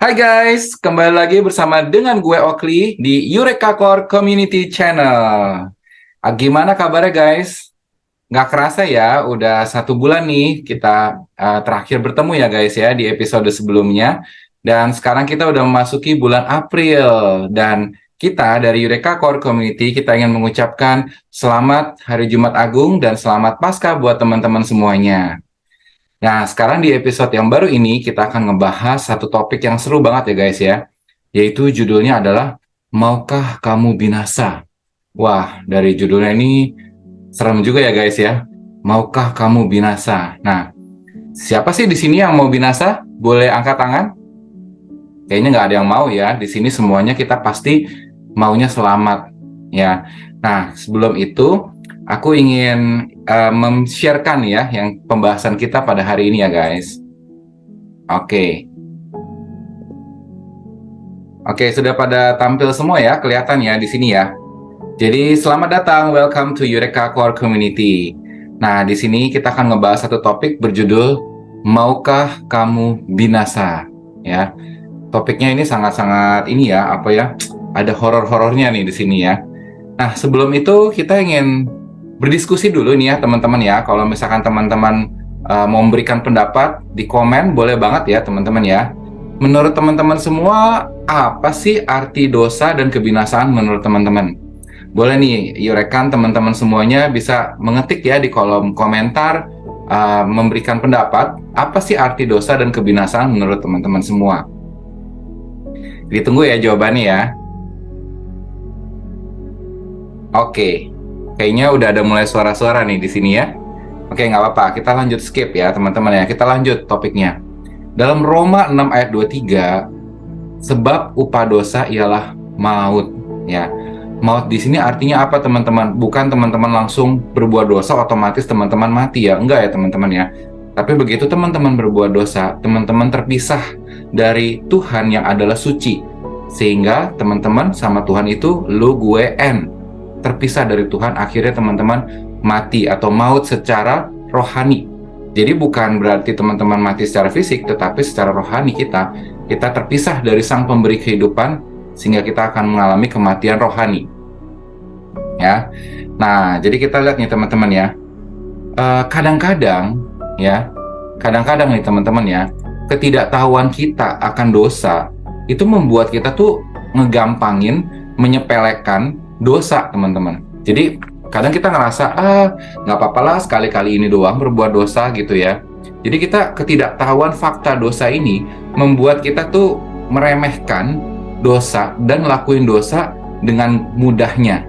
Hai guys, kembali lagi bersama dengan gue Oakley di Eureka Core Community Channel. Gimana kabarnya guys? Nggak kerasa ya, udah 1 bulan nih kita terakhir bertemu ya guys ya di episode sebelumnya. Dan sekarang kita udah memasuki bulan April. Dan kita dari Eureka Core Community, kita ingin mengucapkan selamat Hari Jumat Agung dan selamat Paskah buat teman-teman semuanya. Nah, sekarang di episode yang baru ini kita akan ngebahas satu topik yang seru banget ya guys ya. Yaitu judulnya adalah Maukah Kamu Binasa? Wah, dari judulnya ini serem juga ya guys ya. Maukah kamu binasa? Nah, siapa sih di sini yang mau binasa? Boleh angkat tangan? Kayaknya nggak ada yang mau ya. Di sini semuanya kita pasti maunya selamat ya. Nah, sebelum itu aku ingin mem-sharekan ya yang pembahasan kita pada hari ini ya guys. Oke. Oke, sudah pada tampil semua ya, kelihatan ya di sini ya. Jadi selamat datang, welcome to Eureka Core Community. Nah, di sini kita akan ngebahas satu topik berjudul Maukah Kamu Binasa? Ya, topiknya ini sangat-sangat ini ya, apa ya? Ada horor-horornya nih di sini ya. Nah, sebelum itu kita ingin berdiskusi dulu nih ya teman-teman ya. Kalau misalkan teman-teman mau memberikan pendapat di komen, boleh banget ya teman-teman ya. Menurut teman-teman semua, apa sih arti dosa dan kebinasaan menurut teman-teman? Boleh nih, rekan teman-teman semuanya bisa mengetik ya di kolom komentar, memberikan pendapat, apa sih arti dosa dan kebinasaan menurut teman-teman semua? Ditunggu ya jawabannya ya. Oke, kayaknya udah ada mulai suara-suara nih di sini ya. Oke, nggak apa-apa, kita lanjut skip ya teman-teman ya. Kita lanjut topiknya. Dalam Roma 6 ayat 23, sebab upah dosa ialah maut ya. Maut di sini artinya apa teman-teman? Bukan teman-teman langsung berbuat dosa otomatis teman-teman mati ya. Enggak ya teman-teman ya. Tapi begitu teman-teman berbuat dosa, teman-teman terpisah dari Tuhan yang adalah suci. Sehingga teman-teman sama Tuhan itu lu gue en. Terpisah dari Tuhan, akhirnya teman-teman mati atau maut secara rohani. Jadi bukan berarti teman-teman mati secara fisik, tetapi secara rohani kita terpisah dari Sang Pemberi kehidupan, sehingga kita akan mengalami kematian rohani. Ya, nah jadi kita lihat nih teman-teman ya, kadang-kadang nih teman-teman ya, ketidaktahuan kita akan dosa itu membuat kita tuh ngegampangin, menyepelekan dosa teman-teman. Jadi kadang kita ngerasa nggak apa-apa lah sekali-kali ini doang berbuat dosa gitu ya. Jadi kita ketidaktahuan fakta dosa ini membuat kita tuh meremehkan dosa dan ngelakuin dosa dengan mudahnya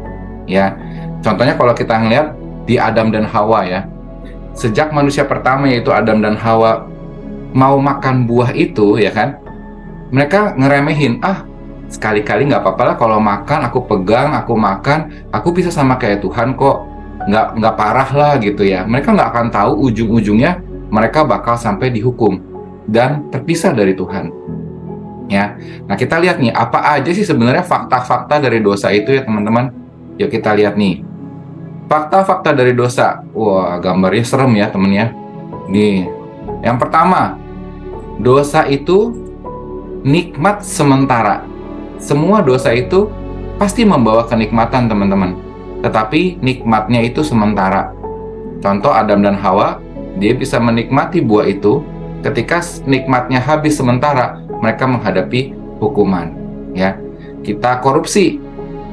ya. Contohnya kalau kita ngeliat di Adam dan Hawa ya, sejak manusia pertama yaitu Adam dan Hawa mau makan buah itu ya kan, mereka ngeremehin, sekali-kali nggak apa-apa lah kalau makan, aku pegang, aku makan, aku bisa sama kayak Tuhan kok, nggak parah lah gitu ya. Mereka nggak akan tahu ujung-ujungnya mereka bakal sampai dihukum dan terpisah dari Tuhan. Ya, nah kita lihat nih apa aja sih sebenarnya fakta-fakta dari dosa itu ya teman-teman. Yuk kita lihat nih fakta-fakta dari dosa. Wah, gambarnya serem ya temen ya. Nih, yang pertama, dosa itu nikmat sementara. Semua dosa itu pasti membawa kenikmatan teman-teman, tetapi nikmatnya itu sementara. Contoh Adam dan Hawa, dia bisa menikmati buah itu. Ketika nikmatnya habis sementara, mereka menghadapi hukuman ya. Kita korupsi,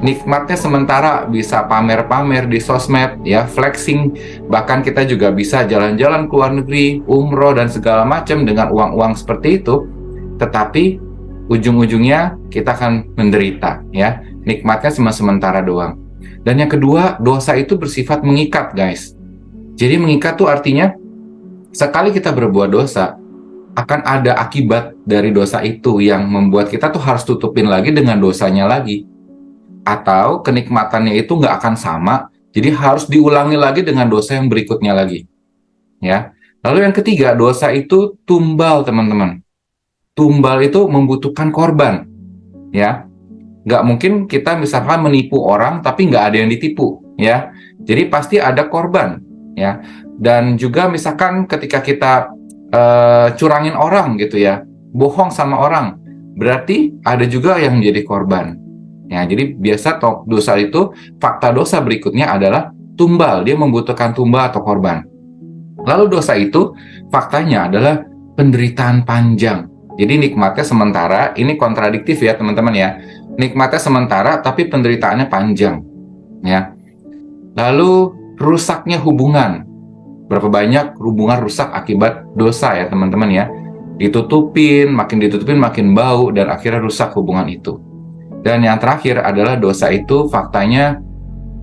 nikmatnya sementara, bisa pamer-pamer di sosmed ya, flexing, bahkan kita juga bisa jalan-jalan ke luar negeri, umroh dan segala macam dengan uang-uang seperti itu, tetapi ujung-ujungnya kita akan menderita ya. Nikmatnya cuma sementara doang. Dan yang kedua, dosa itu bersifat mengikat guys. Jadi mengikat tuh artinya sekali kita berbuat dosa, akan ada akibat dari dosa itu yang membuat kita tuh harus tutupin lagi dengan dosanya lagi. Atau kenikmatannya itu nggak akan sama, jadi harus diulangi lagi dengan dosa yang berikutnya lagi ya. Lalu yang ketiga, dosa itu tumbal teman-teman. Tumbal itu membutuhkan korban ya. Nggak mungkin kita misalkan menipu orang tapi nggak ada yang ditipu ya. Jadi pasti ada korban ya. Dan juga misalkan ketika kita curangin orang gitu ya, bohong sama orang, berarti ada juga yang menjadi korban. Ya, jadi biasa dosa itu, fakta dosa berikutnya adalah tumbal, dia membutuhkan tumbal atau korban. Lalu dosa itu faktanya adalah penderitaan panjang. Jadi nikmatnya sementara, ini kontradiktif ya teman-teman ya. Nikmatnya sementara tapi penderitaannya panjang. Ya. Lalu rusaknya hubungan. Berapa banyak hubungan rusak akibat dosa ya teman-teman ya. Ditutupin makin bau dan akhirnya rusak hubungan itu. Dan yang terakhir adalah dosa itu faktanya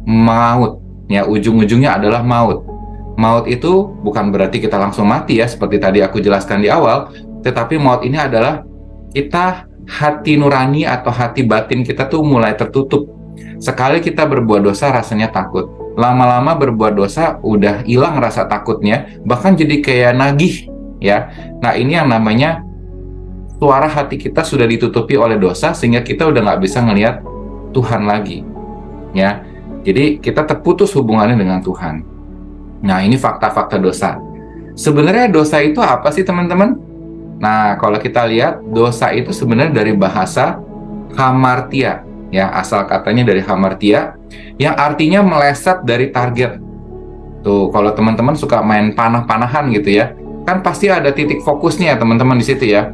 maut. Ya, ujung-ujungnya adalah maut. Maut itu bukan berarti kita langsung mati ya, seperti tadi aku jelaskan di awal, tetapi maut ini adalah kita hati nurani atau hati batin kita tuh mulai tertutup. Sekali kita berbuat dosa rasanya takut. Lama-lama berbuat dosa udah hilang rasa takutnya, bahkan jadi kayak nagih ya. Nah, ini yang namanya suara hati kita sudah ditutupi oleh dosa sehingga kita udah nggak bisa ngelihat Tuhan lagi ya. Jadi kita terputus hubungannya dengan Tuhan. Nah, ini fakta-fakta dosa. Sebenarnya dosa itu apa sih teman-teman? Nah, kalau kita lihat dosa itu sebenarnya dari bahasa hamartia ya, asal katanya dari hamartia yang artinya meleset dari target. Tuh, kalau teman-teman suka main panah-panahan gitu ya, kan pasti ada titik fokusnya teman-teman di situ ya.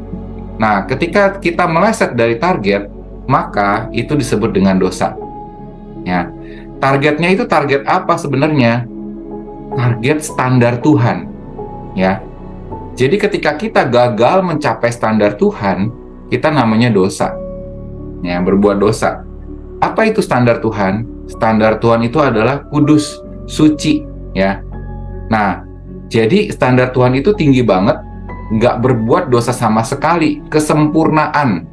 Nah, ketika kita meleset dari target, maka itu disebut dengan dosa. Ya. Targetnya itu target apa sebenarnya? Target standar Tuhan. Ya. Jadi ketika kita gagal mencapai standar Tuhan, kita namanya dosa. Ya, berbuat dosa. Apa itu standar Tuhan? Standar Tuhan itu adalah kudus, suci, ya. Nah, jadi standar Tuhan itu tinggi banget, nggak berbuat dosa sama sekali, kesempurnaan,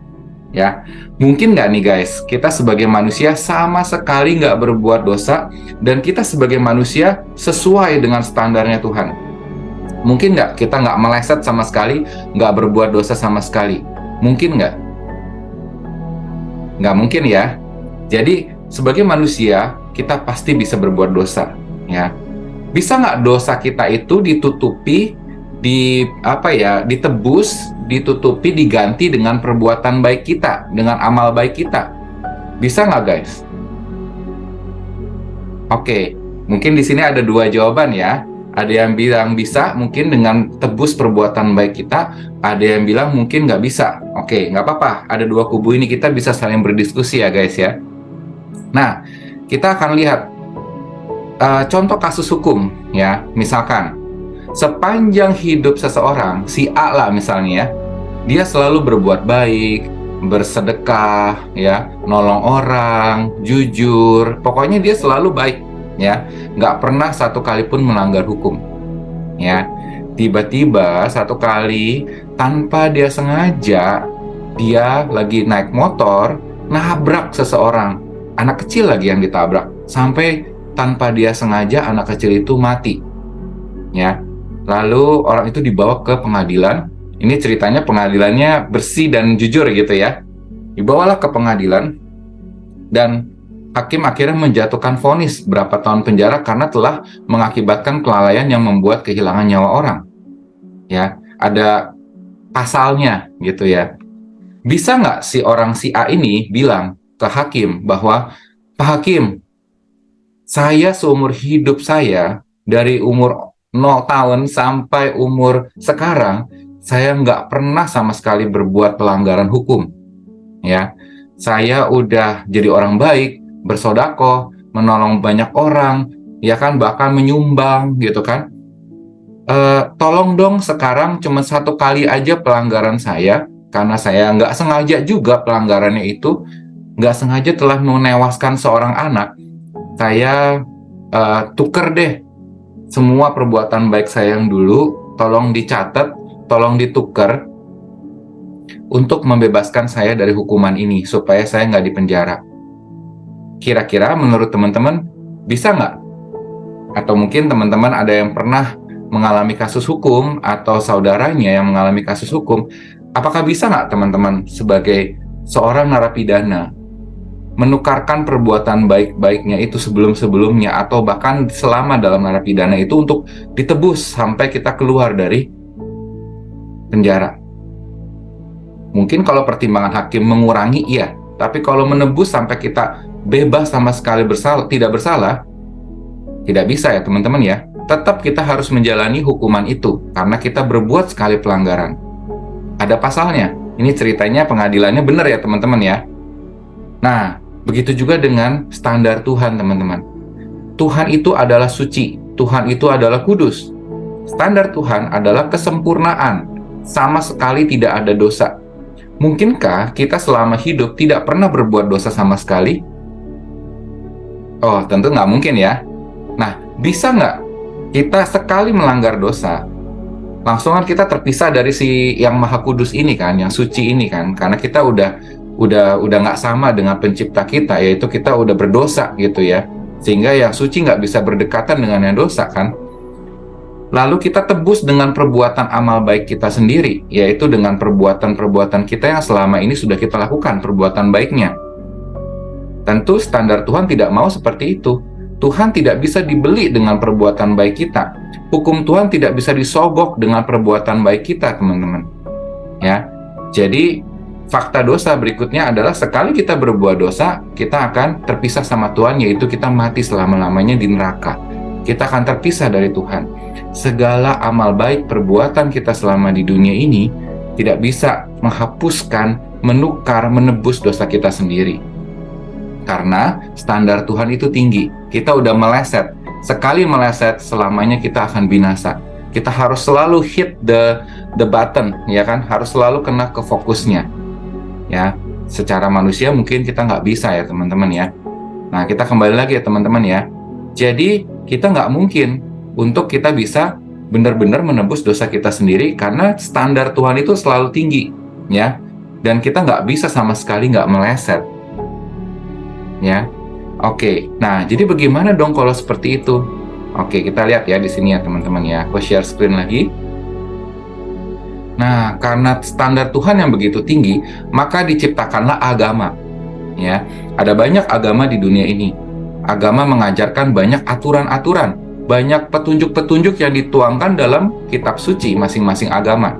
ya. Mungkin nggak nih guys, kita sebagai manusia sama sekali nggak berbuat dosa, dan kita sebagai manusia sesuai dengan standarnya Tuhan. Mungkin nggak kita nggak meleset sama sekali, nggak berbuat dosa sama sekali? Mungkin nggak? Nggak mungkin ya. Jadi sebagai manusia kita pasti bisa berbuat dosa, ya. Bisa nggak dosa kita itu ditutupi, ditebus, ditutupi, diganti dengan perbuatan baik kita, dengan amal baik kita? Bisa nggak guys? Oke, mungkin di sini ada dua jawaban ya. Ada yang bilang bisa, mungkin dengan tebus perbuatan baik kita. Ada yang bilang mungkin nggak bisa. Oke, nggak apa-apa. Ada dua kubu ini, kita bisa saling berdiskusi ya guys ya. Nah, kita akan lihat contoh kasus hukum ya. Misalkan, sepanjang hidup seseorang, si A lah misalnya ya, dia selalu berbuat baik, bersedekah, ya, nolong orang, jujur. Pokoknya dia selalu baik. Ya, nggak pernah satu kali pun melanggar hukum. Ya, tiba-tiba satu kali tanpa dia sengaja, dia lagi naik motor, nabrak seseorang, anak kecil lagi yang ditabrak, sampai tanpa dia sengaja anak kecil itu mati. Ya, lalu orang itu dibawa ke pengadilan. Ini ceritanya pengadilannya bersih dan jujur gitu ya. Dibawalah ke pengadilan dan hakim akhirnya menjatuhkan vonis berapa tahun penjara karena telah mengakibatkan kelalaian yang membuat kehilangan nyawa orang. Ya, ada pasalnya gitu ya. Bisa nggak si A ini bilang ke hakim bahwa, Pak Hakim, saya seumur hidup saya dari umur 0 tahun sampai umur sekarang, saya nggak pernah sama sekali berbuat pelanggaran hukum. Ya, saya udah jadi orang baik, bersedekah, menolong banyak orang, ya kan, bahkan menyumbang gitu kan. Tolong dong sekarang cuma satu kali aja pelanggaran saya, karena saya nggak sengaja juga pelanggarannya itu, nggak sengaja telah menewaskan seorang anak. Saya tuker deh semua perbuatan baik saya yang dulu, tolong dicatat, tolong ditukar untuk membebaskan saya dari hukuman ini, supaya saya nggak dipenjara. Kira-kira menurut teman-teman bisa nggak? Atau mungkin teman-teman ada yang pernah mengalami kasus hukum atau saudaranya yang mengalami kasus hukum, apakah bisa nggak teman-teman sebagai seorang narapidana menukarkan perbuatan baik-baiknya itu sebelum-sebelumnya atau bahkan selama dalam narapidana itu untuk ditebus sampai kita keluar dari penjara? Mungkin kalau pertimbangan hakim mengurangi, iya. Tapi kalau menebus sampai kita bebas sama sekali tidak bersalah, tidak bisa ya teman-teman ya. Tetap kita harus menjalani hukuman itu, karena kita berbuat sekali pelanggaran. Ada pasalnya. Ini ceritanya pengadilannya benar ya teman-teman ya. Nah, begitu juga dengan standar Tuhan teman-teman. Tuhan itu adalah suci, Tuhan itu adalah kudus. Standar Tuhan adalah kesempurnaan, sama sekali tidak ada dosa. Mungkinkah kita selama hidup tidak pernah berbuat dosa sama sekali? Oh, tentu nggak mungkin ya. Nah, bisa nggak kita sekali melanggar dosa, langsungan kita terpisah dari si yang maha kudus ini kan, yang suci ini kan, karena kita udah nggak sama dengan pencipta kita, yaitu kita udah berdosa gitu ya, sehingga yang suci nggak bisa berdekatan dengan yang dosa kan. Lalu kita tebus dengan perbuatan amal baik kita sendiri, yaitu dengan perbuatan-perbuatan kita yang selama ini sudah kita lakukan, perbuatan baiknya. Tentu standar Tuhan tidak mau seperti itu. Tuhan tidak bisa dibeli dengan perbuatan baik kita. Hukum Tuhan tidak bisa disogok dengan perbuatan baik kita, teman-teman. Ya, jadi fakta dosa berikutnya adalah sekali kita berbuat dosa, kita akan terpisah sama Tuhan, yaitu kita mati selama-lamanya di neraka. Kita akan terpisah dari Tuhan. Segala amal baik perbuatan kita selama di dunia ini tidak bisa menghapuskan, menukar, menebus dosa kita sendiri. Karena standar Tuhan itu tinggi. Kita udah meleset. Sekali meleset, selamanya kita akan binasa. Kita harus selalu hit the button, ya kan? Harus selalu kena ke fokusnya. Ya, secara manusia mungkin kita nggak bisa ya teman-teman ya. Nah, kita kembali lagi ya teman-teman ya. Jadi kita nggak mungkin untuk kita bisa benar-benar menebus dosa kita sendiri, karena standar Tuhan itu selalu tinggi, ya. Dan kita nggak bisa sama sekali nggak meleset, ya. Oke, nah jadi bagaimana dong kalau seperti itu? Oke, kita lihat ya di sini ya teman-teman ya. Aku share screen lagi. Nah, karena standar Tuhan yang begitu tinggi, maka diciptakanlah agama, ya. Ada banyak agama di dunia ini. Agama mengajarkan banyak aturan-aturan, banyak petunjuk-petunjuk yang dituangkan dalam kitab suci masing-masing agama.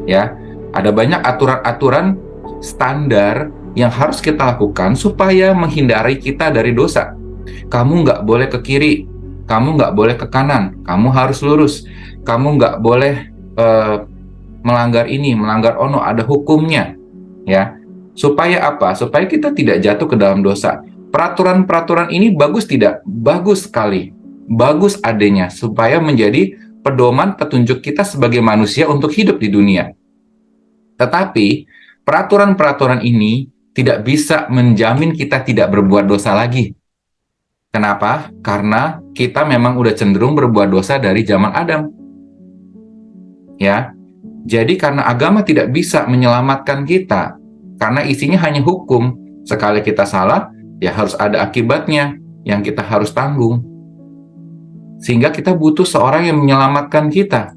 Ya, ada banyak aturan-aturan standar yang harus kita lakukan supaya menghindari kita dari dosa. Kamu nggak boleh ke kiri, kamu nggak boleh ke kanan, kamu harus lurus, kamu nggak boleh melanggar ini, melanggar ono, ada hukumnya. Ya, supaya apa? Supaya kita tidak jatuh ke dalam dosa. Peraturan-peraturan ini bagus tidak? Bagus sekali. Bagus adanya, supaya menjadi pedoman petunjuk kita sebagai manusia untuk hidup di dunia. Tetapi, peraturan-peraturan ini tidak bisa menjamin kita tidak berbuat dosa lagi. Kenapa? Karena kita memang udah cenderung berbuat dosa dari zaman Adam. Ya, jadi karena agama tidak bisa menyelamatkan kita, karena isinya hanya hukum. Sekali kita salah, ya harus ada akibatnya yang kita harus tanggung. Sehingga kita butuh seorang yang menyelamatkan kita.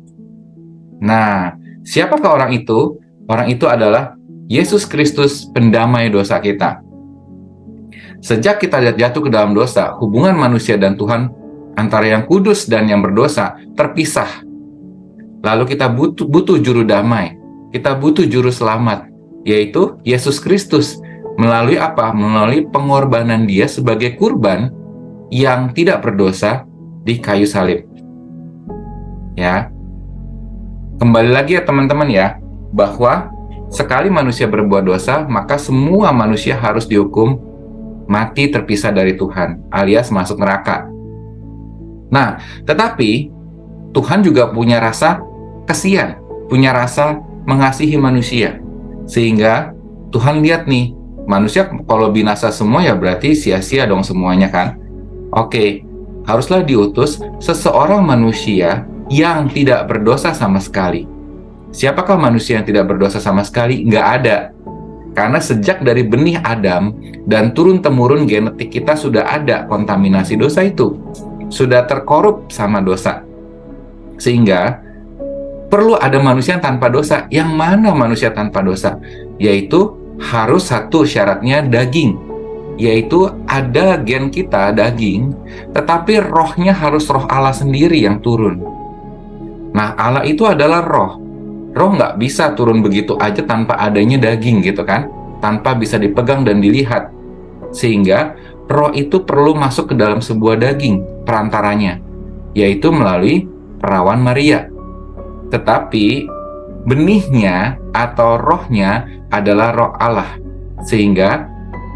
Nah, siapakah orang itu? Orang itu adalah Yesus Kristus, pendamai dosa kita. Sejak kita jatuh ke dalam dosa, hubungan manusia dan Tuhan antara yang kudus dan yang berdosa terpisah. Lalu kita butuh juru damai. Kita butuh juru selamat, yaitu Yesus Kristus. Melalui apa? Melalui pengorbanan Dia sebagai kurban yang tidak berdosa di kayu salib. Ya. Kembali lagi ya teman-teman ya, bahwa sekali manusia berbuat dosa, maka semua manusia harus dihukum mati terpisah dari Tuhan, alias masuk neraka. Nah, tetapi Tuhan juga punya rasa kasihan, punya rasa mengasihi manusia. Sehingga Tuhan lihat nih, manusia kalau binasa semua ya berarti sia-sia dong semuanya kan. Oke, haruslah diutus seseorang manusia yang tidak berdosa sama sekali. Siapakah manusia yang tidak berdosa sama sekali? Nggak ada. Karena sejak dari benih Adam dan turun-temurun genetik kita sudah ada kontaminasi dosa itu. Sudah terkorup sama dosa. Sehingga perlu ada manusia yang tanpa dosa. Yang mana manusia tanpa dosa? Yaitu harus satu syaratnya daging. Yaitu ada gen kita daging, tetapi rohnya harus roh Allah sendiri yang turun. Nah, Allah itu adalah roh. Roh nggak bisa turun begitu aja tanpa adanya daging gitu kan, tanpa bisa dipegang dan dilihat. Sehingga roh itu perlu masuk ke dalam sebuah daging perantaranya, yaitu melalui perawan Maria. Tetapi benihnya atau rohnya adalah roh Allah, sehingga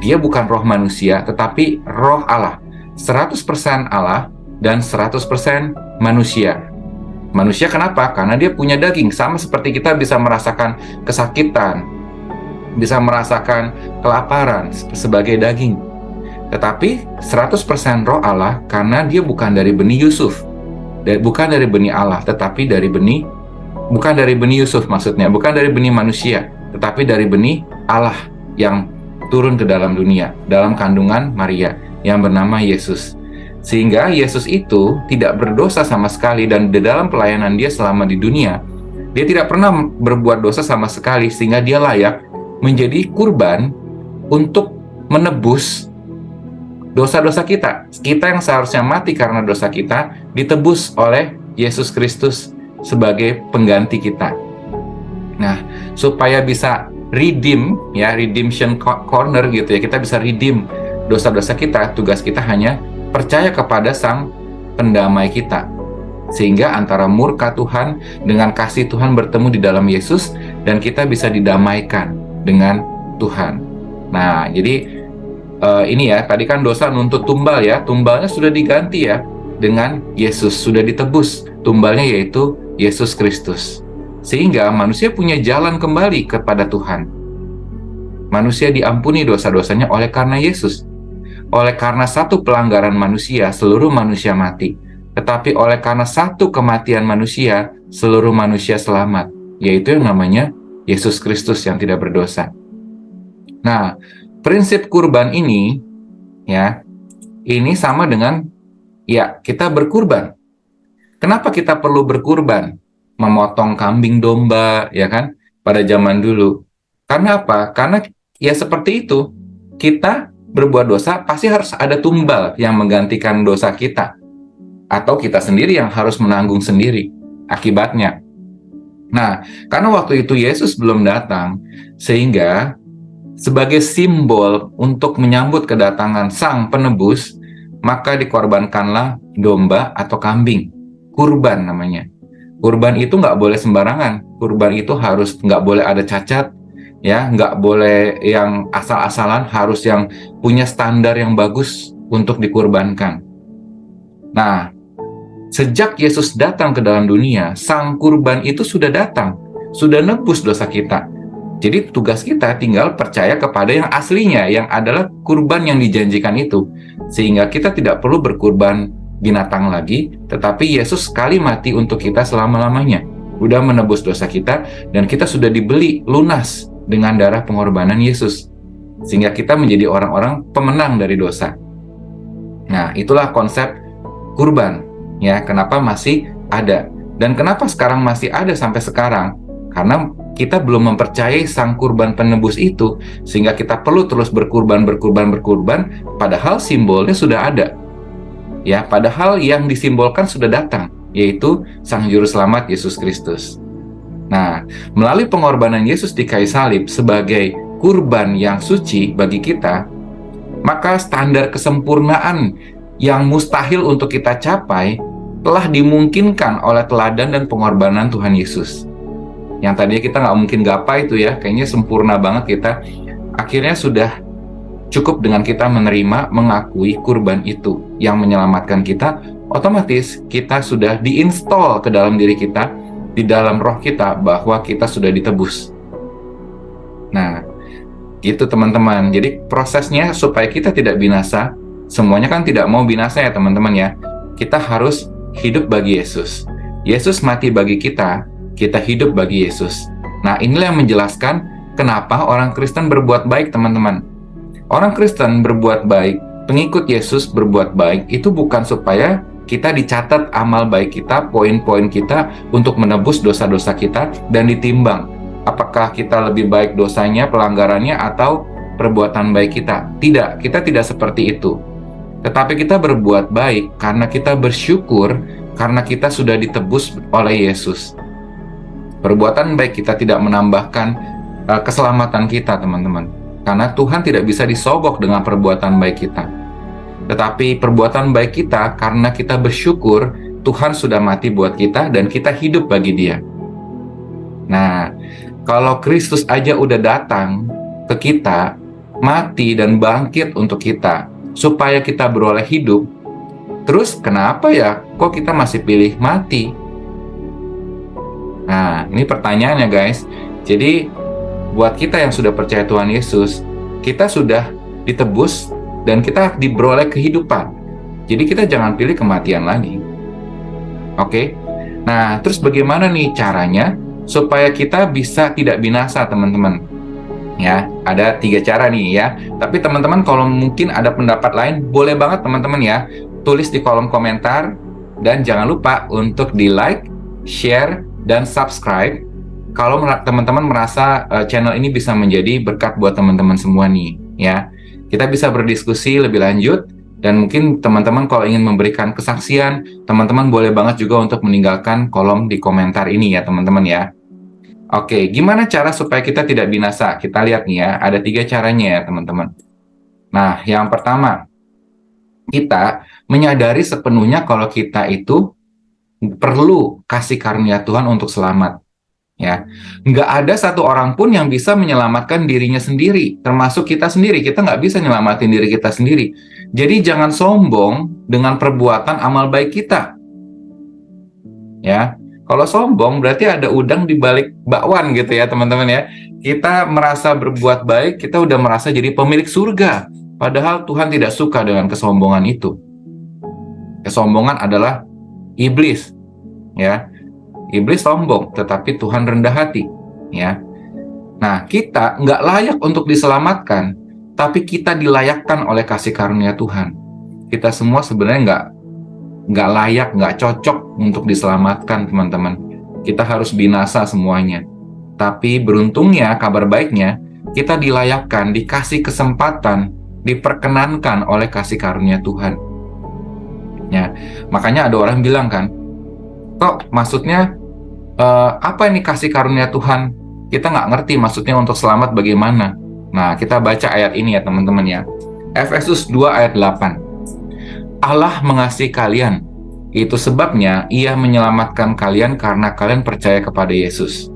dia bukan roh manusia tetapi roh Allah, 100% Allah dan 100% manusia. Manusia kenapa? Karena dia punya daging, sama seperti kita bisa merasakan kesakitan, bisa merasakan kelaparan sebagai daging. Tetapi 100% roh Allah karena dia bukan dari benih Yusuf, bukan dari benih Allah, tetapi dari benih, bukan dari benih Yusuf maksudnya, bukan dari benih manusia, tetapi dari benih Allah yang turun ke dalam dunia, dalam kandungan Maria yang bernama Yesus. Sehingga Yesus itu tidak berdosa sama sekali, dan di dalam pelayanan dia selama di dunia, dia tidak pernah berbuat dosa sama sekali, sehingga dia layak menjadi kurban untuk menebus dosa-dosa kita. Kita yang seharusnya mati karena dosa kita, ditebus oleh Yesus Kristus sebagai pengganti kita. Nah, supaya bisa redeem, ya, redemption corner gitu ya, kita bisa redeem dosa-dosa kita, tugas kita hanya percaya kepada Sang Pendamai kita, sehingga antara murka Tuhan dengan kasih Tuhan bertemu di dalam Yesus, dan kita bisa didamaikan dengan Tuhan. Nah, jadi ini ya, tadi kan dosa nuntut tumbal ya, tumbalnya sudah diganti ya dengan Yesus, sudah ditebus, tumbalnya yaitu Yesus Kristus, sehingga manusia punya jalan kembali kepada Tuhan. Manusia diampuni dosa-dosanya oleh karena Yesus. Oleh karena satu pelanggaran manusia, seluruh manusia mati. Tetapi oleh karena satu kematian manusia, seluruh manusia selamat, yaitu yang namanya Yesus Kristus yang tidak berdosa. Nah, prinsip kurban ini, ya, ini sama dengan, ya, kita berkurban. Kenapa kita perlu berkurban? Memotong kambing domba, ya kan, pada zaman dulu. Karena apa? Karena ya seperti itu, kita berbuat dosa pasti harus ada tumbal yang menggantikan dosa kita, atau kita sendiri yang harus menanggung sendiri akibatnya. Nah, karena waktu itu Yesus belum datang, sehingga sebagai simbol untuk menyambut kedatangan Sang Penebus, maka dikorbankanlah domba atau kambing, kurban namanya. Kurban itu nggak boleh sembarangan, kurban itu harus nggak boleh ada cacat, ya, nggak boleh yang asal-asalan, harus yang punya standar yang bagus untuk dikurbankan. Nah, sejak Yesus datang ke dalam dunia, Sang Kurban itu sudah datang, sudah nebus dosa kita. Jadi tugas kita tinggal percaya kepada yang aslinya, yang adalah kurban yang dijanjikan itu. Sehingga kita tidak perlu berkurban binatang lagi, tetapi Yesus sekali mati untuk kita selama-lamanya. Udah menebus dosa kita, dan kita sudah dibeli lunas dengan darah pengorbanan Yesus, sehingga kita menjadi orang-orang pemenang dari dosa. Nah, itulah konsep kurban, ya. Kenapa masih ada, dan kenapa sekarang masih ada sampai sekarang? Karena kita belum mempercayai Sang Kurban Penebus itu, sehingga kita perlu terus berkurban, padahal simbolnya sudah ada, ya. Padahal yang disimbolkan sudah datang, yaitu Sang Juru Selamat Yesus Kristus. Nah, melalui pengorbanan Yesus di kayu salib sebagai kurban yang suci bagi kita, maka standar kesempurnaan yang mustahil untuk kita capai telah dimungkinkan oleh teladan dan pengorbanan Tuhan Yesus. Yang tadinya kita nggak mungkin gapai itu ya, kayaknya sempurna banget kita, akhirnya sudah cukup dengan kita menerima, mengakui kurban itu yang menyelamatkan kita, otomatis kita sudah diinstal ke dalam diri kita, di dalam roh kita, bahwa kita sudah ditebus. Nah, gitu teman-teman. Jadi prosesnya supaya kita tidak binasa, semuanya kan tidak mau binasa ya teman-teman ya. Kita harus hidup bagi Yesus. Yesus mati bagi kita hidup bagi Yesus. Nah, inilah yang menjelaskan kenapa orang Kristen berbuat baik, teman-teman. Orang Kristen berbuat baik, pengikut Yesus berbuat baik, itu bukan supaya kita dicatat amal baik kita, poin-poin kita untuk menebus dosa-dosa kita dan ditimbang. Apakah kita lebih baik dosanya, pelanggarannya, atau perbuatan baik kita? Tidak, kita tidak seperti itu. Tetapi kita berbuat baik karena kita bersyukur, karena kita sudah ditebus oleh Yesus. Perbuatan baik kita tidak menambahkan keselamatan kita, teman-teman. Karena Tuhan tidak bisa disogok dengan perbuatan baik kita. Tetapi perbuatan baik kita, karena kita bersyukur, Tuhan sudah mati buat kita dan kita hidup bagi Dia. Nah, kalau Kristus aja udah datang ke kita, mati dan bangkit untuk kita, supaya kita beroleh hidup, terus kenapa ya kok kita masih pilih mati? Nah, ini pertanyaannya guys. Jadi, buat kita yang sudah percaya Tuhan Yesus, kita sudah ditebus dan kita diberoleh kehidupan. Jadi kita jangan pilih kematian lagi. Oke? Nah, terus bagaimana nih caranya supaya kita bisa tidak binasa, teman-teman? Ya, ada 3 cara nih ya. Tapi teman-teman kalau mungkin ada pendapat lain, boleh banget teman-teman ya, tulis di kolom komentar. Dan jangan lupa untuk di-like, share, dan subscribe kalau teman-teman merasa channel ini bisa menjadi berkat buat teman-teman semua nih ya. Kita bisa berdiskusi lebih lanjut, dan mungkin teman-teman kalau ingin memberikan kesaksian, teman-teman boleh banget juga untuk meninggalkan kolom di komentar ini ya teman-teman ya. Oke, gimana cara supaya kita tidak binasa? Kita lihat nih ya, ada 3 caranya ya teman-teman. Nah, yang pertama, kita menyadari sepenuhnya kalau kita itu perlu kasih karunia Tuhan untuk selamat. Ya, nggak ada satu orang pun yang bisa menyelamatkan dirinya sendiri, termasuk kita sendiri. Kita nggak bisa nyelamatin diri kita sendiri. Jadi jangan sombong dengan perbuatan amal baik kita. Ya, kalau sombong berarti ada udang di balik bakwan gitu ya teman-teman ya. Kita merasa berbuat baik, kita udah merasa jadi pemilik surga. Padahal Tuhan tidak suka dengan kesombongan itu. Kesombongan adalah iblis, ya. Iblis sombong, tetapi Tuhan rendah hati, ya. Nah, kita nggak layak untuk diselamatkan, tapi kita dilayakkan oleh kasih karunia Tuhan. Kita semua sebenarnya nggak layak, nggak cocok untuk diselamatkan, teman-teman. Kita harus binasa semuanya. Tapi beruntungnya, kabar baiknya, kita dilayakkan, dikasih kesempatan, diperkenankan oleh kasih karunia Tuhan. Ya, makanya ada orang bilang kan, kok maksudnya apa ini kasih karunia Tuhan? Kita nggak ngerti maksudnya untuk selamat bagaimana. Nah, kita baca ayat ini ya teman-teman ya. Efesus 2 ayat 8. Allah mengasihi kalian, itu sebabnya Ia menyelamatkan kalian karena kalian percaya kepada Yesus.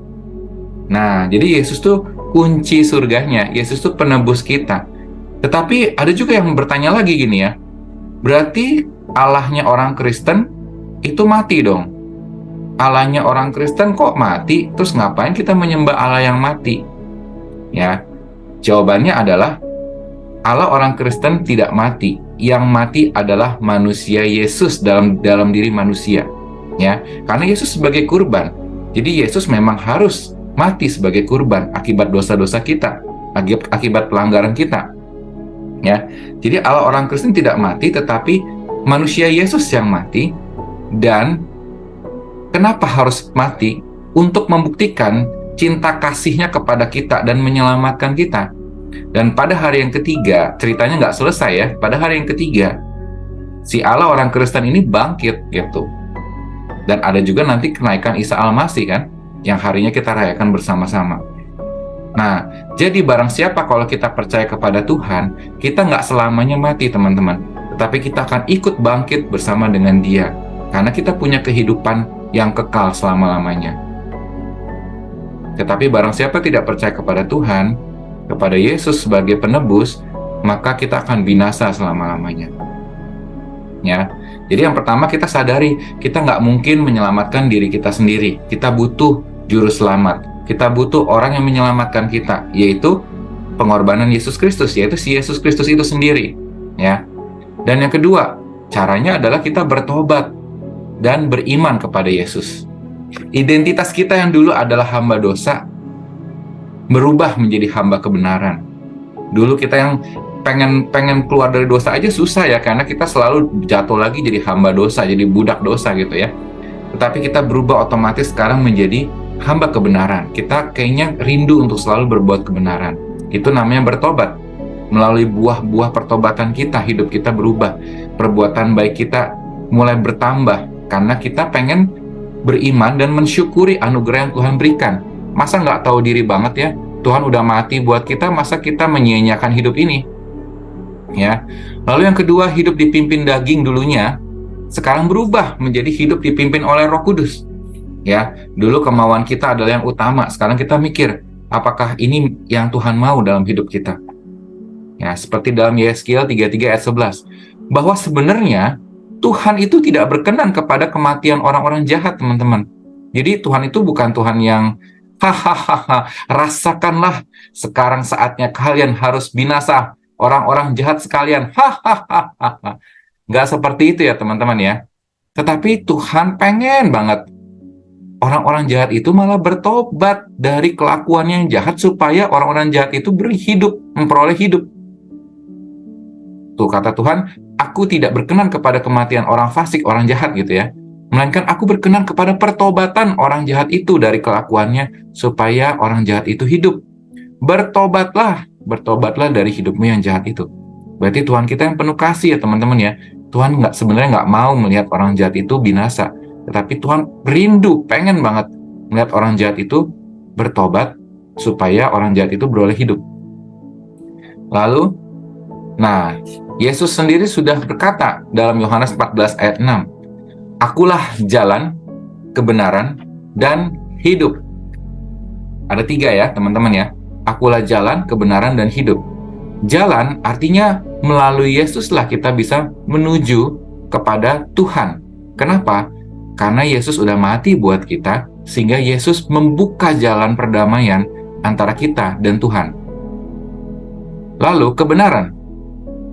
Nah, jadi Yesus tuh kunci surganya, Yesus tuh penebus kita. Tetapi ada juga yang bertanya lagi gini ya, berarti Allahnya orang Kristen itu mati dong. Allahnya orang Kristen kok mati, terus ngapain kita menyembah Allah yang mati? Ya, jawabannya adalah Allah orang Kristen tidak mati. Yang mati adalah manusia Yesus dalam diri manusia. Ya, karena Yesus sebagai kurban. Jadi Yesus memang harus mati sebagai kurban akibat dosa-dosa kita, akibat pelanggaran kita. Ya, jadi Allah orang Kristen tidak mati, tetapi manusia Yesus yang mati. Dan kenapa harus mati? Untuk membuktikan cinta kasihnya kepada kita dan menyelamatkan kita. Dan pada hari yang ketiga, ceritanya nggak selesai ya. Pada hari yang ketiga, si Allah orang Kristen ini bangkit gitu. Dan ada juga nanti kenaikan Isa Al-Masih kan, yang harinya kita rayakan bersama-sama. Nah, jadi barang siapa kalau kita percaya kepada Tuhan, kita nggak selamanya mati teman-teman. Tetapi kita akan ikut bangkit bersama dengan Dia. Karena kita punya kehidupan yang kekal selama-lamanya. Tetapi barang siapa tidak percaya kepada Tuhan, kepada Yesus sebagai penebus, maka kita akan binasa selama-lamanya. Ya, jadi yang pertama kita sadari, kita nggak mungkin menyelamatkan diri kita sendiri. Kita butuh juru selamat. Kita butuh orang yang menyelamatkan kita, yaitu pengorbanan Yesus Kristus, yaitu si Yesus Kristus itu sendiri. Ya. Dan yang kedua, caranya adalah kita bertobat dan beriman kepada Yesus. Identitas kita yang dulu adalah hamba dosa, berubah menjadi hamba kebenaran. Dulu kita yang pengen keluar dari dosa aja susah ya, karena kita selalu jatuh lagi jadi hamba dosa, jadi budak dosa gitu ya. Tetapi kita berubah otomatis sekarang menjadi hamba kebenaran. Kita kayaknya rindu untuk selalu berbuat kebenaran. Itu namanya bertobat. Melalui buah-buah pertobatan kita, hidup kita berubah. Perbuatan baik kita mulai bertambah, karena kita pengen beriman dan mensyukuri anugerah yang Tuhan berikan. Masa nggak tahu diri banget ya? Tuhan udah mati buat kita, masa kita menyia-nyiakan hidup ini? Ya. Lalu yang kedua, hidup dipimpin daging dulunya, sekarang berubah menjadi hidup dipimpin oleh Roh Kudus. Ya, dulu kemauan kita adalah yang utama, sekarang kita mikir, apakah ini yang Tuhan mau dalam hidup kita? Ya, seperti dalam Yeskiel 33 ayat 11, bahwa sebenarnya Tuhan itu tidak berkenan kepada kematian orang-orang jahat, teman-teman. Jadi Tuhan itu bukan Tuhan yang hahaha, rasakanlah sekarang saatnya kalian harus binasa, orang-orang jahat sekalian, hahaha. Nggak seperti itu ya teman-teman ya. Tetapi Tuhan pengen banget orang-orang jahat itu malah bertobat dari kelakuan yang jahat supaya orang-orang jahat itu berhidup, memperoleh hidup. Tuh kata Tuhan, aku tidak berkenan kepada kematian orang fasik, orang jahat gitu ya. Melainkan aku berkenan kepada pertobatan orang jahat itu dari kelakuannya supaya orang jahat itu hidup. Bertobatlah dari hidupmu yang jahat itu. Berarti Tuhan kita yang penuh kasih ya teman-teman ya. Tuhan sebenarnya nggak mau melihat orang jahat itu binasa. Tetapi Tuhan rindu, pengen banget melihat orang jahat itu bertobat supaya orang jahat itu beroleh hidup. Lalu, Yesus sendiri sudah berkata dalam Yohanes 14 ayat 6, akulah jalan, kebenaran, dan hidup. Ada 3 ya teman-teman ya. Akulah jalan, kebenaran, dan hidup. Jalan artinya melalui Yesuslah kita bisa menuju kepada Tuhan. Kenapa? Karena Yesus udah mati buat kita, sehingga Yesus membuka jalan perdamaian antara kita dan Tuhan. Lalu kebenaran.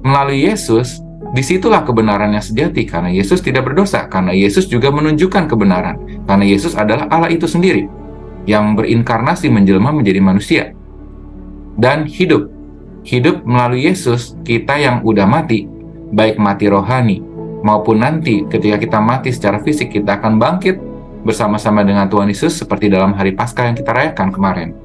Melalui Yesus, disitulah kebenaran yang sejati, karena Yesus tidak berdosa, karena Yesus juga menunjukkan kebenaran, karena Yesus adalah Allah itu sendiri, yang berinkarnasi menjelma menjadi manusia. Dan hidup melalui Yesus, kita yang udah mati, baik mati rohani, maupun nanti ketika kita mati secara fisik, kita akan bangkit bersama-sama dengan Tuhan Yesus, seperti dalam hari Paskah yang kita rayakan kemarin.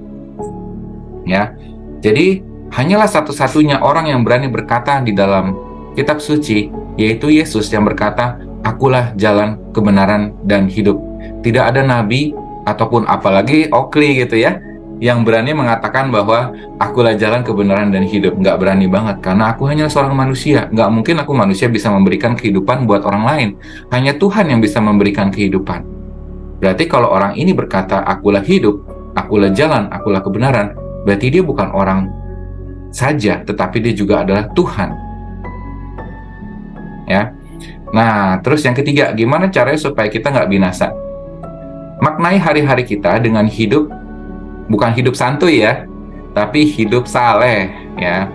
Ya, jadi hanyalah satu-satunya orang yang berani berkata di dalam kitab suci, yaitu Yesus yang berkata, akulah jalan, kebenaran, dan hidup. Tidak ada nabi, ataupun apalagi Oakley gitu ya, yang berani mengatakan bahwa akulah jalan, kebenaran, dan hidup. Nggak berani banget, karena aku hanya seorang manusia. Nggak mungkin aku manusia bisa memberikan kehidupan buat orang lain. Hanya Tuhan yang bisa memberikan kehidupan. Berarti kalau orang ini berkata, akulah hidup, akulah jalan, akulah kebenaran, berarti dia bukan orang saja, tetapi dia juga adalah Tuhan. Ya. Nah, terus yang ketiga, gimana caranya supaya kita nggak binasa? Maknai hari-hari kita dengan hidup, bukan hidup santuy ya, tapi hidup saleh ya.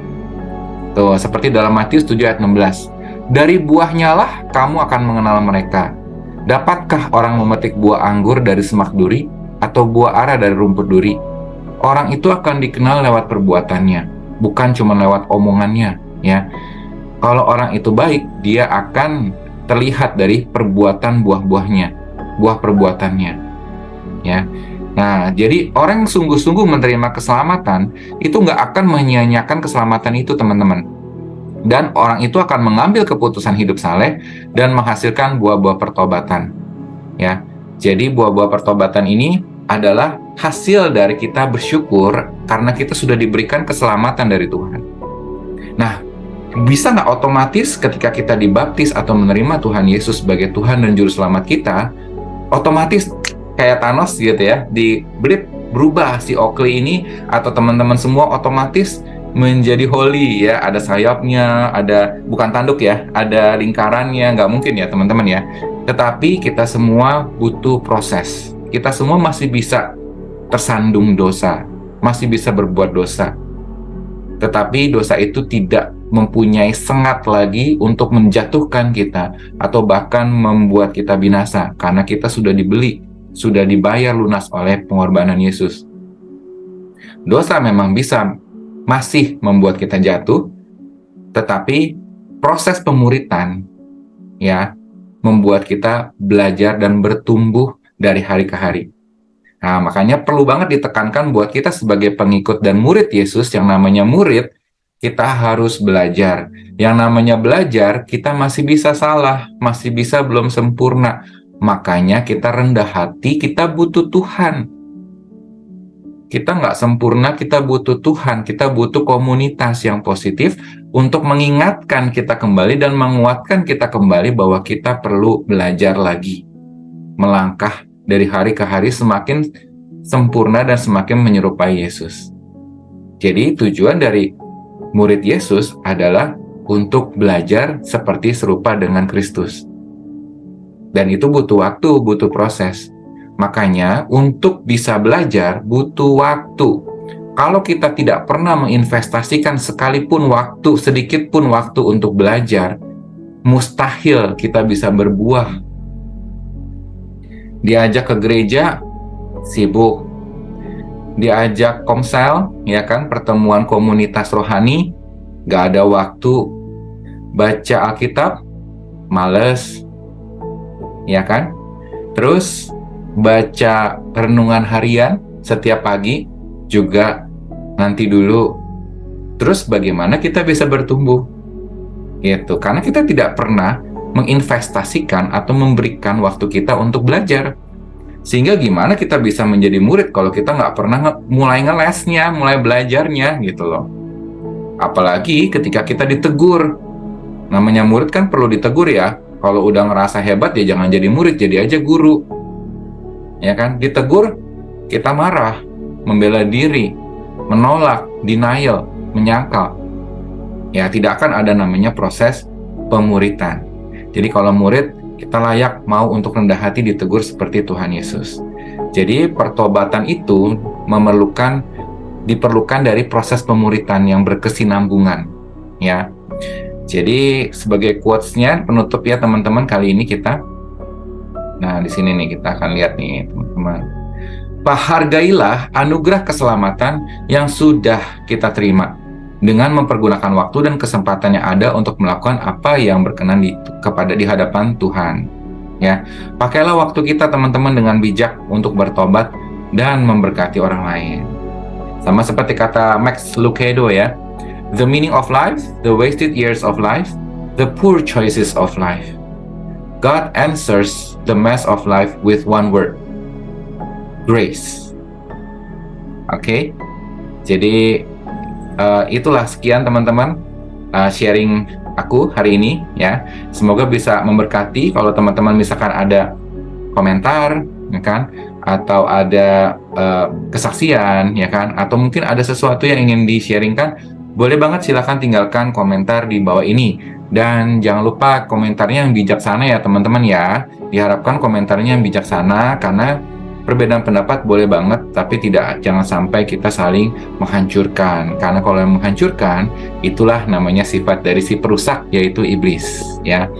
Tuh, seperti dalam Matius 7 ayat 16. Dari buahnya lah kamu akan mengenal mereka. Dapatkah orang memetik buah anggur dari semak duri, atau buah ara dari rumput duri? Orang itu akan dikenal lewat perbuatannya, bukan cuma lewat omongannya ya. Kalau orang itu baik, dia akan terlihat dari perbuatan buah-buahnya, buah perbuatannya ya. Nah, jadi orang yang sungguh-sungguh menerima keselamatan itu nggak akan menyia-nyiakan keselamatan itu, teman-teman. Dan orang itu akan mengambil keputusan hidup saleh dan menghasilkan buah-buah pertobatan ya. Jadi buah-buah pertobatan ini adalah hasil dari kita bersyukur karena kita sudah diberikan keselamatan dari Tuhan. Nah, bisa nggak otomatis ketika kita dibaptis atau menerima Tuhan Yesus sebagai Tuhan dan Juru Selamat kita, otomatis kayak Thanos gitu ya, di blip berubah si Oakley ini atau teman-teman semua otomatis menjadi holy ya, ada sayapnya, ada bukan tanduk ya, ada lingkarannya, nggak mungkin ya teman-teman ya. Tetapi kita semua butuh proses. Kita semua masih bisa tersandung dosa, masih bisa berbuat dosa. Tetapi dosa itu tidak mempunyai sengat lagi untuk menjatuhkan kita atau bahkan membuat kita binasa, karena kita sudah dibeli, sudah dibayar lunas oleh pengorbanan Yesus. Dosa memang bisa masih membuat kita jatuh, tetapi proses pemuritan ya membuat kita belajar dan bertumbuh dari hari ke hari. Nah, makanya perlu banget ditekankan buat kita sebagai pengikut dan murid Yesus, yang namanya murid, kita harus belajar. Yang namanya belajar, kita masih bisa salah, masih bisa belum sempurna. Makanya kita rendah hati, kita butuh Tuhan. Kita nggak sempurna, kita butuh Tuhan. Kita butuh komunitas yang positif untuk mengingatkan kita kembali dan menguatkan kita kembali bahwa kita perlu belajar lagi. Melangkah dari hari ke hari semakin sempurna dan semakin menyerupai Yesus. Jadi tujuan dari murid Yesus adalah untuk belajar seperti serupa dengan Kristus. Dan itu butuh waktu, butuh proses. Makanya untuk bisa belajar butuh waktu. Kalau kita tidak pernah menginvestasikan sekalipun waktu, sedikit pun waktu untuk belajar, mustahil kita bisa berbuah. Diajak ke gereja, sibuk. Diajak komsel, ya kan, pertemuan komunitas rohani, gak ada waktu. Baca Alkitab, males, ya kan? Terus baca renungan harian setiap pagi juga nanti dulu. Terus bagaimana kita bisa bertumbuh? Gitu. Karena kita tidak pernah menginvestasikan atau memberikan waktu kita untuk belajar. Sehingga gimana kita bisa menjadi murid kalau kita nggak pernah mulai ngelesnya, mulai belajarnya gitu loh. Apalagi ketika kita ditegur. Namanya murid kan perlu ditegur ya. Kalau udah ngerasa hebat ya jangan jadi murid, jadi aja guru. Ya kan, ditegur kita marah, membela diri, menolak, denial, menyangkal. Ya tidak akan ada namanya proses pemuritan. Jadi kalau murid kita layak mau untuk rendah hati ditegur seperti Tuhan Yesus. Jadi pertobatan itu diperlukan dari proses pemuritan yang berkesinambungan. Ya. Jadi sebagai quotes-nya penutup ya teman-teman kali ini kita. Nah, di sini nih kita akan lihat nih, teman-teman. Hargailah anugerah keselamatan yang sudah kita terima dengan mempergunakan waktu dan kesempatan yang ada untuk melakukan apa yang berkenan di hadapan Tuhan. Ya, pakailah waktu kita teman-teman dengan bijak untuk bertobat dan memberkati orang lain. Sama seperti kata Max Lucado ya, the meaning of life, the wasted years of life, the poor choices of life. God answers the mess of life with one word, grace. Oke, jadi itulah sekian teman-teman sharing aku hari ini ya. Semoga bisa memberkati. Kalau teman-teman misalkan ada komentar, ya kan, atau ada kesaksian, ya kan, atau mungkin ada sesuatu yang ingin di-sharingkan, boleh banget silakan tinggalkan komentar di bawah ini. Dan jangan lupa komentarnya yang bijaksana ya teman-teman ya. Diharapkan komentarnya yang bijaksana karena perbedaan pendapat boleh banget, tapi jangan sampai kita saling menghancurkan. Karena kalau yang menghancurkan, itulah namanya sifat dari si perusak, yaitu iblis ya.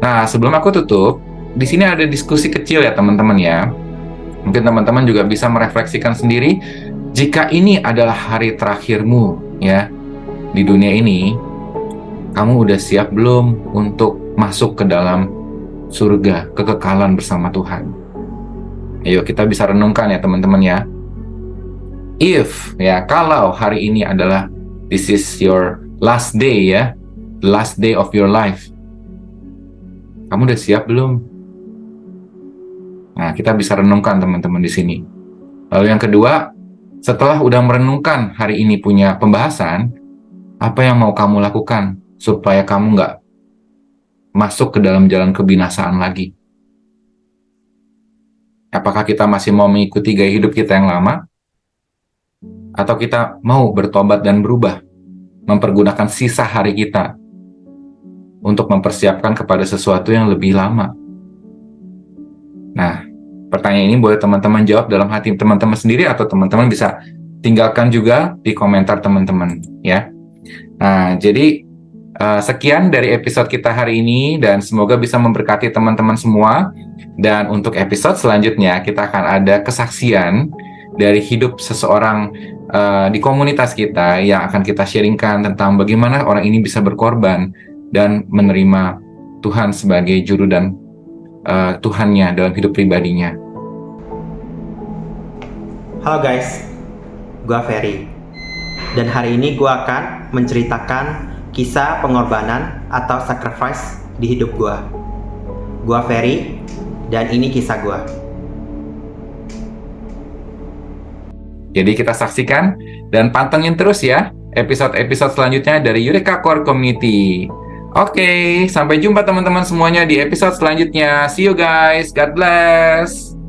Nah, sebelum aku tutup, di sini ada diskusi kecil ya teman-teman ya. Mungkin teman-teman juga bisa merefleksikan sendiri, jika ini adalah hari terakhirmu ya di dunia ini, kamu udah siap belum untuk masuk ke dalam surga, kekekalan bersama Tuhan? Ayo kita bisa renungkan ya teman-teman ya. Kalau hari ini adalah this is your last day ya, the last day of your life, kamu udah siap belum? Nah, kita bisa renungkan teman-teman di sini. Lalu yang kedua, setelah udah merenungkan hari ini punya pembahasan, apa yang mau kamu lakukan supaya kamu nggak masuk ke dalam jalan kebinasaan lagi? Apakah kita masih mau mengikuti gaya hidup kita yang lama? Atau kita mau bertobat dan berubah, mempergunakan sisa hari kita untuk mempersiapkan kepada sesuatu yang lebih lama? Nah, pertanyaan ini boleh teman-teman jawab dalam hati teman-teman sendiri, atau teman-teman bisa tinggalkan juga di komentar teman-teman ya. Nah, jadi sekian dari episode kita hari ini, dan semoga bisa memberkati teman-teman semua. Dan untuk episode selanjutnya kita akan ada kesaksian dari hidup seseorang di komunitas kita yang akan kita sharingkan tentang bagaimana orang ini bisa berkorban dan menerima Tuhan sebagai juru dan Tuhannya dalam hidup pribadinya. Halo guys, gua Ferry, dan hari ini gua akan menceritakan kisah pengorbanan atau sacrifice di hidup gua. Gua Ferry, Dan ini kisah gue. Jadi kita saksikan dan pantengin terus ya episode-episode selanjutnya dari Eureka Core Community. Oke, sampai jumpa teman-teman semuanya di episode selanjutnya. See you guys, God bless.